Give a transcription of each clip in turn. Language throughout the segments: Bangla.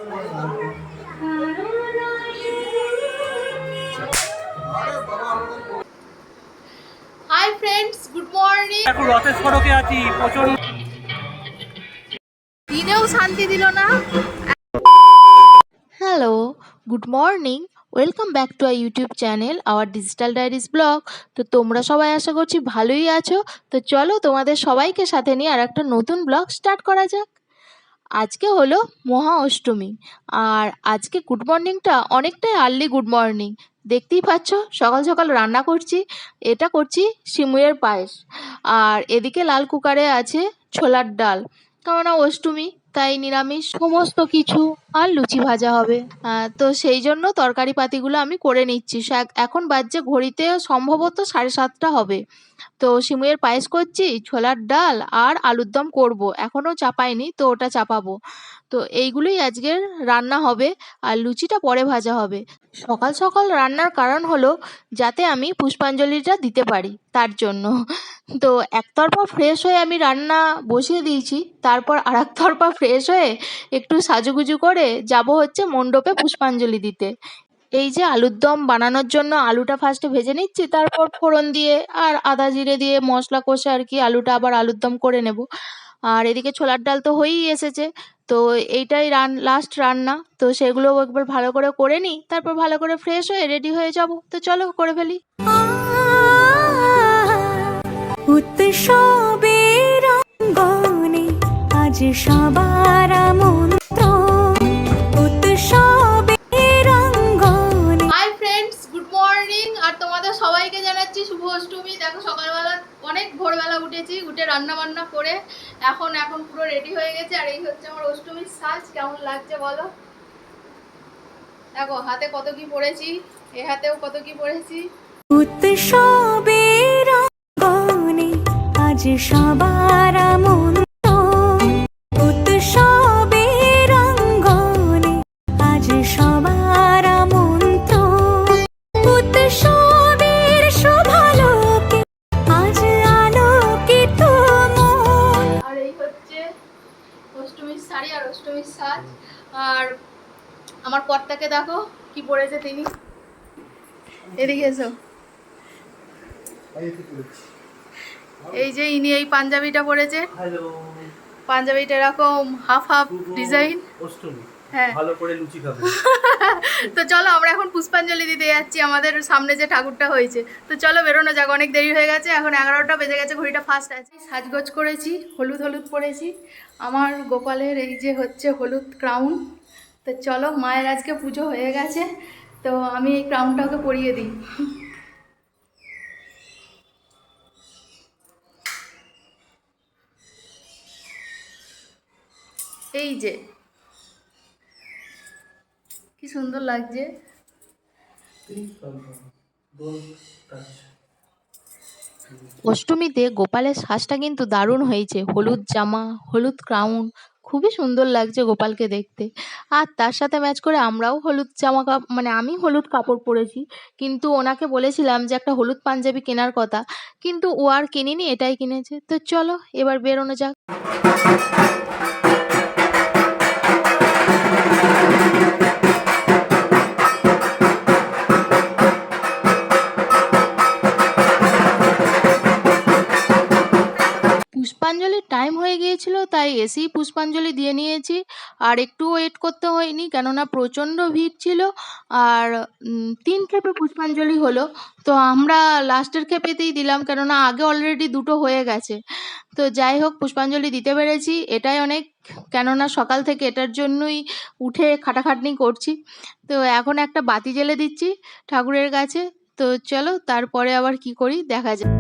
Hi friends, good morning. এখন রথের সড়কে আছি, প্রচন্ড দিনেও শান্তি দিল না। Hello, good morning, welcome back to I YouTube channel hour digital diaries blog. তো তোমরা সবাই আশা করছি ভালোই আছো। তো চলো তোমাদের সবাইকে সাথে নিয়ে আর একটা নতুন ব্লগ স্টার্ট করা যাক। আজকে হলো মহা অষ্টমী, আর আজকে গুড মর্নিংটা অনেকটাই আর্লি গুড মর্নিং। দেখতেই পাচ্ছ সকাল সকাল রান্না করছি, এটা করছি সিমুইয়ের পায়েস। আর এদিকে লাল কুকারে আছে ছোলার ডাল, কেননা অষ্টমী তাই নিরামিষ সমস্ত কিছু, আর লুচি ভাজা হবে। তো সেই জন্য তরকারি পাতিগুলো আমি করে নিচ্ছি। এখন বাজছে ঘড়িতে সম্ভবত 7:30 হবে। তো সিমুইয়ের পায়েস করছি, ছোলার ডাল আর আলুর দম করব, এখনও চাপাইনি, তো ওটা চাপাবো। তো এইগুলোই আজকের রান্না হবে, আর লুচিটা পরে ভাজা হবে। সকাল সকাল রান্নার কারণ হলো যাতে আমি পুষ্পাঞ্জলিটা দিতে পারি, তার জন্য। তো একতরফা ফ্রেশ হয়ে আমি রান্না বসিয়ে দিয়েছি, তারপর আর একতরফা ফ্রেশ হয়ে একটু সাজুগুজু করে যাব হচ্ছে মণ্ডপে পুষ্পাঞ্জলি দিতে। এই যে আলুর দম বানানোর জন্য আলুটা ফার্স্টে ভেজে নিচ্ছি, তারপর ফোড়ন দিয়ে আর আদা জিরে দিয়ে মশলা কষে আর কি আলুটা আবার আলুর দম করে নেব। আর এদিকে ছোলার ডাল তো হয়েই এসেছে, তো এইটাই লাস্ট রান্না। তো সেগুলো একবার ভালো করে করে নিই, তারপর ভালো করে ফ্রেশ হয়ে রেডি হয়ে যাব। তো চলো করে ফেলি। উৎসবের অঙ্গনে আজ সবার আমন্ত্রণ, উৎসবের অঙ্গনে। হাই ফ্রেন্ডস, গুড মর্নিং, আর তোমাদের সবাইকে জানাচ্ছি শুভ অষ্টমী। দেখো সকালবেলা অনেক ভোরবেলা উঠেছি, উঠে রান্না বান্না করে এখন পুরো রেডি হয়ে গেছে। আর এই হচ্ছে আমার অষ্টমীর সাজ। কেমন লাগছে বলো? দেখো হাতে কত কি পরেছি, এ হাতেও কত কি পরেছি। উৎসবের অঙ্গনে আজ সবার আমন্ত্রণ, উৎসবের অঙ্গনে আজ সবার আমন্ত্রণ, উৎসবের শোভালোকে আজ আলোকিত মন। আর এই হচ্ছে অষ্টমীর শাড়ি আর অষ্টমীর সাজ। আর আমার কর্তাকে দেখো কি পরেছে তিনি, এদিকে এসো। এই যে ইনি এই পাঞ্জাবিটা পরেছে, পাঞ্জাবিটা এরকম হাফ হাফ ডিজাইন। হ্যাঁ, ভালো করে লুচি খাবো। তো চলো আমরা এখন পুষ্পাঞ্জলি দিতে যাচ্ছি আমাদের সামনে যে ঠাকুরটা হয়েছে। তো চলো বেরোনো যাক, অনেক দেরি হয়ে গেছে, এখন 11টা বেজে গেছে, ঘড়িটা ফাস্ট আছে। সাজগোজ করেছি, হলুদ হলুদ পরেছি, আমার গোপালের এই যে হচ্ছে হলুদ ক্রাউন। তো চলো, মায়ের আজকে পুজো হয়ে গেছে, তো আমি এই ক্রাউনটাকে পরিয়ে দিই। এই যে কি সুন্দর লাগছে। অষ্টমীতে গোপালের সাজটা কিন্তু দারুণ হয়েছে, হলুদ জামা, হলুদ ক্রাউন, খুবই সুন্দর লাগছে গোপালকে দেখতে। আর তার সাথে ম্যাচ করে আমরাও হলুদ জামা মানে আমি হলুদ কাপড় পরেছি, কিন্তু ওনাকে বলেছিলাম যে একটা হলুদ পাঞ্জাবি কেনার কথা, কিন্তু ও আর কিনিনি, এটাই কিনেছে। তো চলো এবার বেরোনো যাক। পুষ্পাঞ্জলির টাইম হয়ে গিয়েছিল, তাই এসেই পুষ্পাঞ্জলি দিয়ে নিয়েছি, আর একটু ওয়েট করতে হয়নি, কেননা প্রচণ্ড ভিড় ছিল। আর 3 ক্ষেপে পুষ্পাঞ্জলি হলো, তো আমরা লাস্টের ক্ষেপেতেই দিলাম, কেননা আগে অলরেডি 2টো হয়ে গেছে। তো যাই হোক, পুষ্পাঞ্জলি দিতে পেরেছি, এটাই অনেক, কেননা সকাল থেকে এটার জন্যই উঠে খাটাখাটনি করছি। তো এখন একটা বাতি জ্বেলে দিচ্ছি ঠাকুরের কাছে। তো চলো তারপরে আবার কি করি দেখা যায়।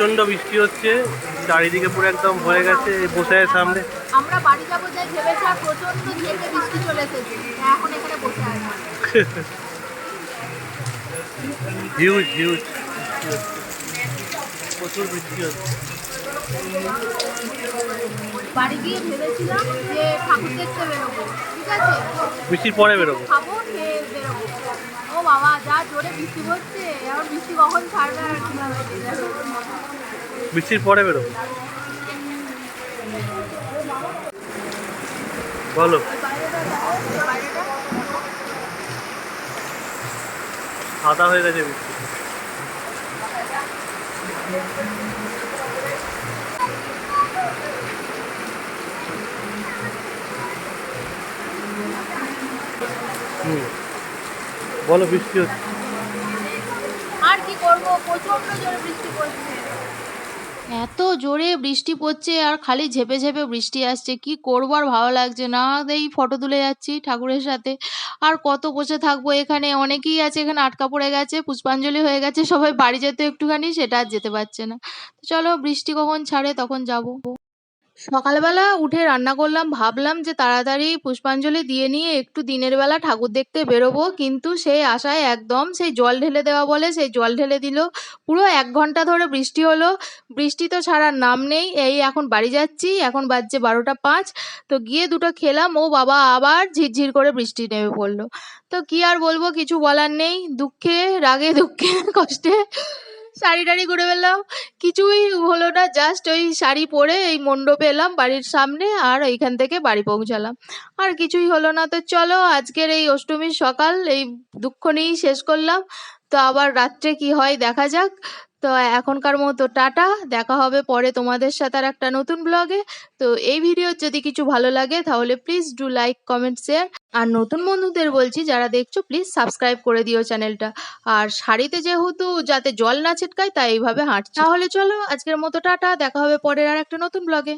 প্রচন্ড বৃষ্টি হচ্ছে, চারিদিকে পুরো একদম হয়ে গেছে। বসে আছে সামনে। আমরা বাড়ি যাবো যাই ভেবেছি, আর প্রচন্ড ঝেঁকে বৃষ্টি চলে এসেছে। এখন এখানে বসে আছি। হিউজ হিউজ প্রচুর বৃষ্টি হচ্ছে। বাড়ি গিয়ে ভেবেছিলাম যে ঠাকুর দেখতে বেরোবো, ঠিক আছে, বৃষ্টির পরে বেরোবো। খাবো, খেয়ে বেরোবো। ও বাবা, যা জোরে বৃষ্টি পড়ছে, এখন বৃষ্টি কখন ছাড়বে আর কি হবে। বৃষ্টির পরে বেরোবো। বলো। সাদা হয়ে গেছে বৃষ্টি। বলো, বৃষ্টি হচ্ছে। আর কি করবো, প্রচন্ড জোরে বৃষ্টি পড়ছে। এত জোরে বৃষ্টি পড়ছে আর খালি ঝেপে ঝেপে বৃষ্টি আসছে, কি করবো আর ভালো লাগছে না। এই ফটো তুলে যাচ্ছি ঠাকুরের সাথে, আর কত বসে থাকবো এখানে। অনেকেই আছে এখানে আটকা পড়ে গেছে, পুষ্পাঞ্জলি হয়ে গেছে, সবাই বাড়ি যেতে একটুখানি, সেটা আর যেতে পারছে না। তো চলো, বৃষ্টি কখন ছাড়ে তখন যাবো। সকালবেলা উঠে রান্না করলাম, ভাবলাম যে তাড়াতাড়ি পুষ্পাঞ্জলি দিয়ে নিয়ে একটু দিনের বেলা ঠাকুর দেখতে বেরোবো, কিন্তু সেই আশায় একদম সেই জল ঢেলে দেওয়া বলে সেই জল ঢেলে দিল। পুরো 1 ঘন্টা ধরে বৃষ্টি হলো, বৃষ্টি তো ছাড়ার নাম নেই। এই এখন বাড়ি যাচ্ছি, এখন বাজছে 12টা 5। তো গিয়ে দুটো খেলাম, ও বাবা আবার ঝিরঝির করে বৃষ্টি নেমে পড়লো। তো কি আর বলবো, কিছু বলার নেই। দুঃখে রাগে দুঃখে কষ্টে শাড়ি টাড়ি ঘুরে ফেললাম, কিছুই হলো না। জাস্ট ওই শাড়ি পরে এই মণ্ডপে এলাম বাড়ির সামনে, আর এইখান থেকে বাড়ি পৌঁছালাম, আর কিছুই হলো না। তো চলো, আজকের এই অষ্টমীর সকাল এই দুঃখ নিয়েই শেষ করলাম। তো আবার রাত্রে কি হয় দেখা যাক। তো এখনকার মতো টাটা, দেখা হবে পরে তোমাদের সাথে আর একটা নতুন ব্লগে। তো এই ভিডিওর যদি কিছু ভালো লাগে তাহলে please do like, comment, share. আর নতুন বন্ধুদের বলছি, যারা দেখছো প্লিজ সাবস্ক্রাইব করে দিও চ্যানেলটা। আর শাড়িতে যেহেতু যাতে জল না ছিটকায় তাই এইভাবে হাঁটছি। তাহলে চলো, আজকের মতো টাটা, দেখা হবে পরের আর একটা নতুন ব্লগে।